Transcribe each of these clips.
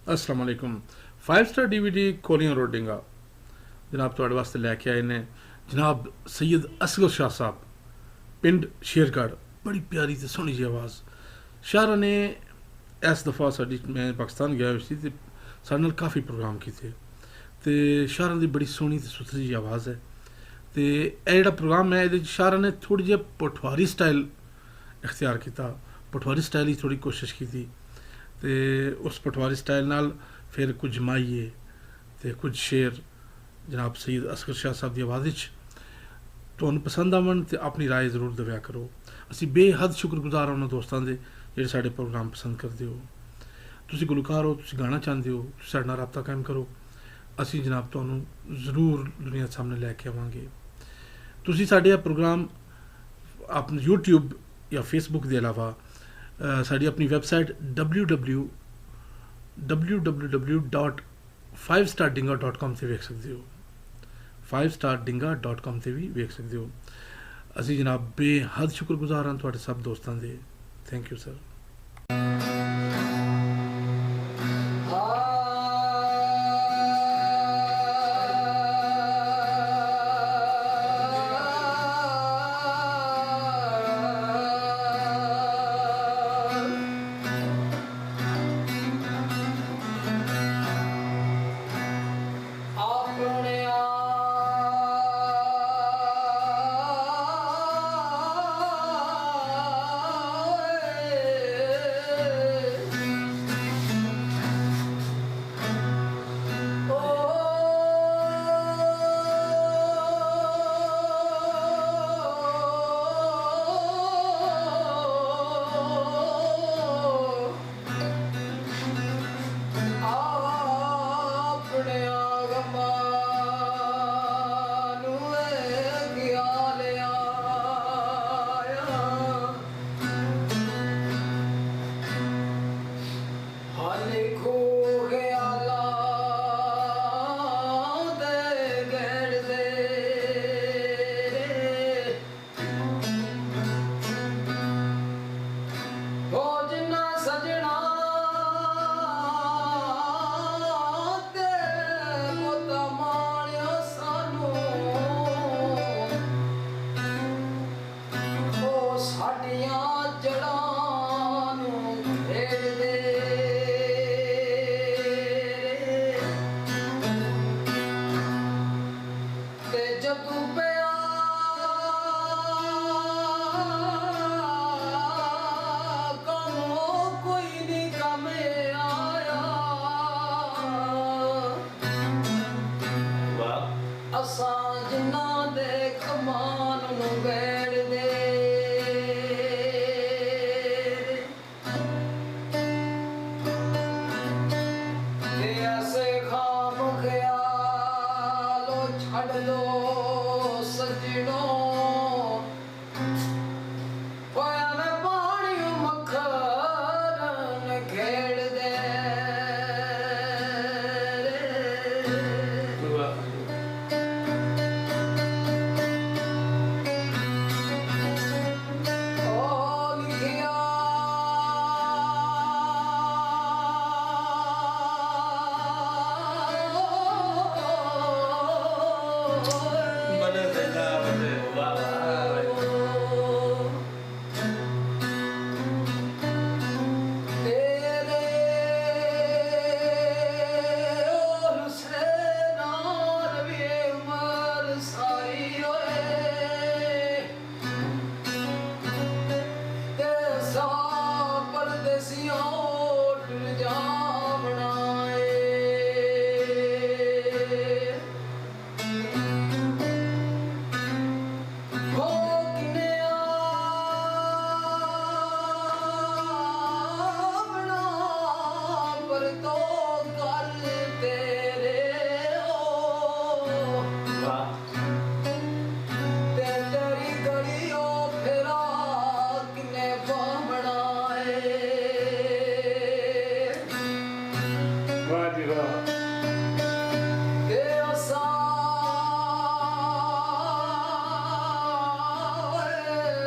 अस्सलाम वालेकुम। 5 star DVD कोलियां रोडिंगा जनाब तुहाडे वास्ते लैके आए ने जनाब सैयद असगर शाह साहब पिंड शेरगढ़। बड़ी प्यारी ते सोहनी जी आवाज़। शाहरा ने इस दफ़ा साडी मैं पाकिस्तान गया सी ते साढ़े नाल काफ़ी प्रोग्राम कीते ते शाहरा दी बड़ी सोहनी ते सुथरी जी आवाज़ है। ते एह् जेह्ड़ा प्रोग्राम है एह्दे च शाहरा ने थोड़ी जेही पठवारी स्टाइल इख्तियार किया, पठवारी स्टाइल की थोड़ी कोशिश की ते उस पठवारी स्टाइल नाल फिर कुछ माइए ते कुछ शेर जनाब सैयद असगर शाह साहब की आवाज़ तुहानूं पसंद आवन ते अपनी राय जरूर दव्या करो। असी बेहद शुक्रगुजार उन्होंने दोस्तों के जेह्ड़े साढ़े प्रोग्राम पसंद करते हो। तुसी गुलकार हो, तुसी गाना चाहते हो, तुसी साढ़े नाल राबता कायम करो, असी जनाब तुहानूं जरूर दुनिया सामने लैके आवांगे। तुसी साढ़े प्रोग्राम अपने यूट्यूब या फेसबुक के अलावा साड़ी अपनी वैबसाइट www.5stardinga.com से वेख सकते हो। 5stardinga.com से भी वेख सकते हो। असी जनाब बेहद शुक्रगुजार हाँ तुहाडे सब दोस्तों के। Thank you sir.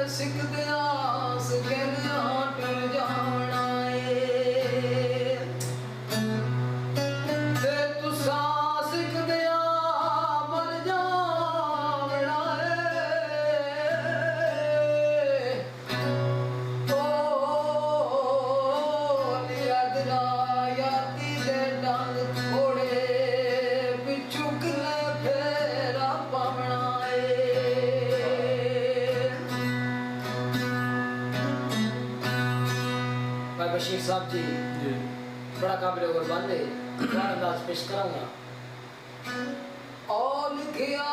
सिकदे आस के टूट जाना है। साहब जी जी बड़ा काबिल कुर्बान है, तुम्हारा अंदाज पेश कराऊंगा। और लिखिया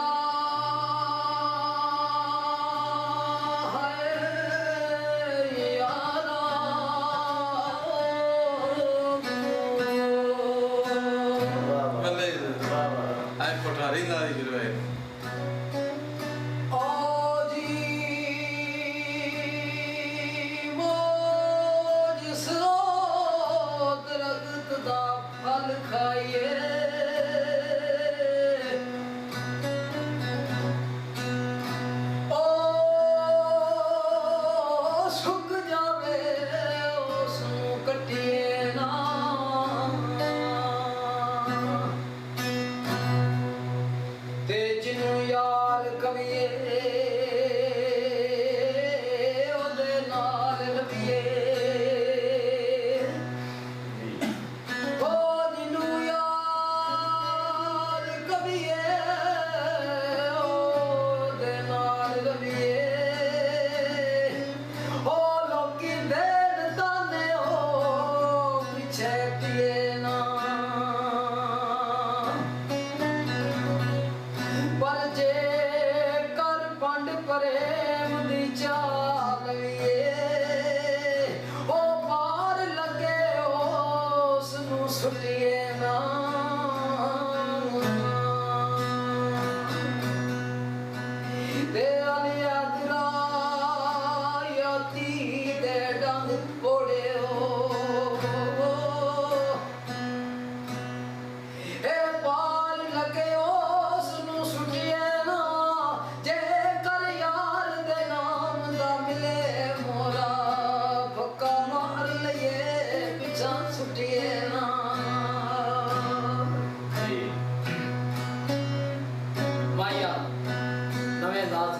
है यारा, भले आई कोठारी ना दी गिरवाए फल खाइए ओ सुख जावे उसनू कटिए ना ते जिनू यार कविए ओदे नाल लविए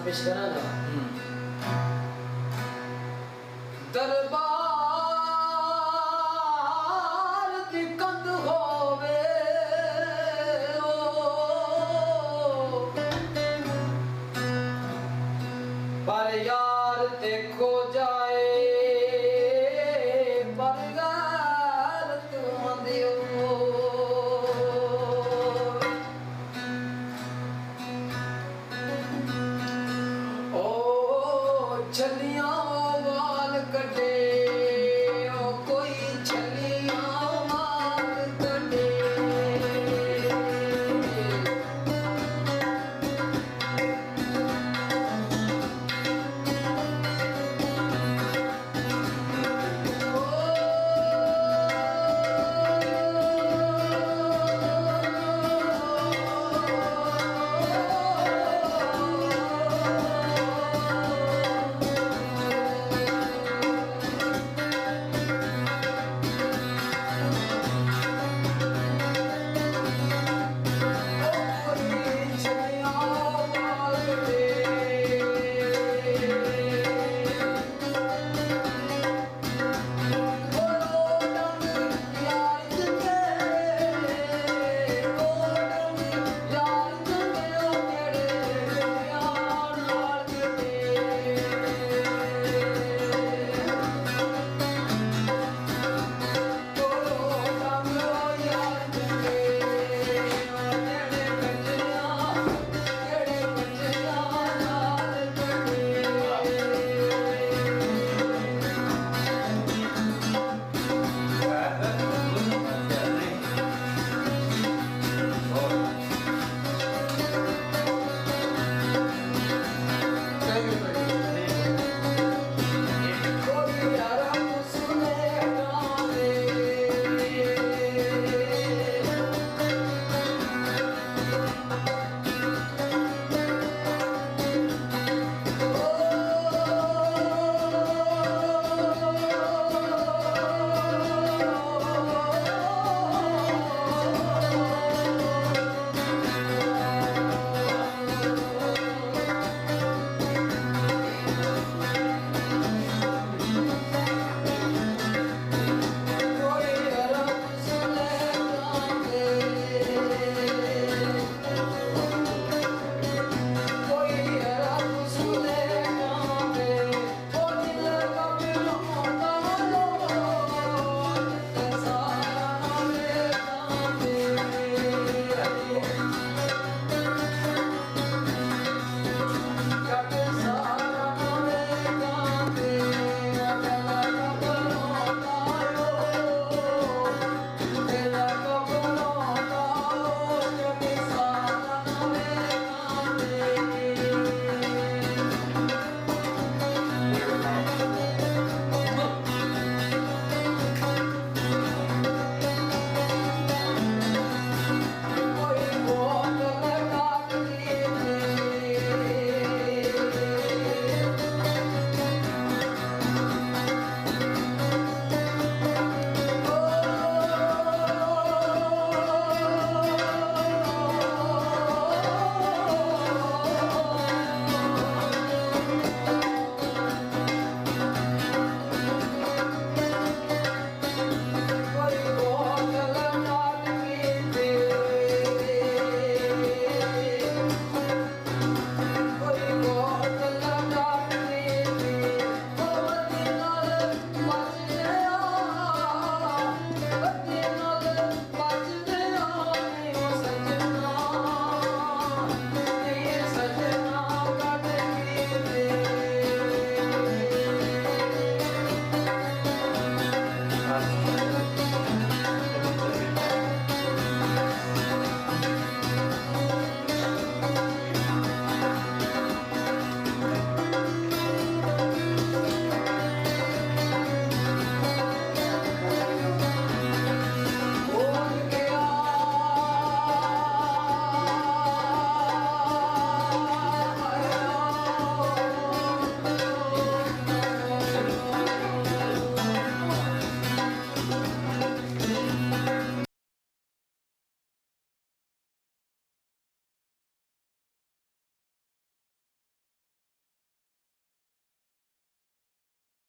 पेश करांगा।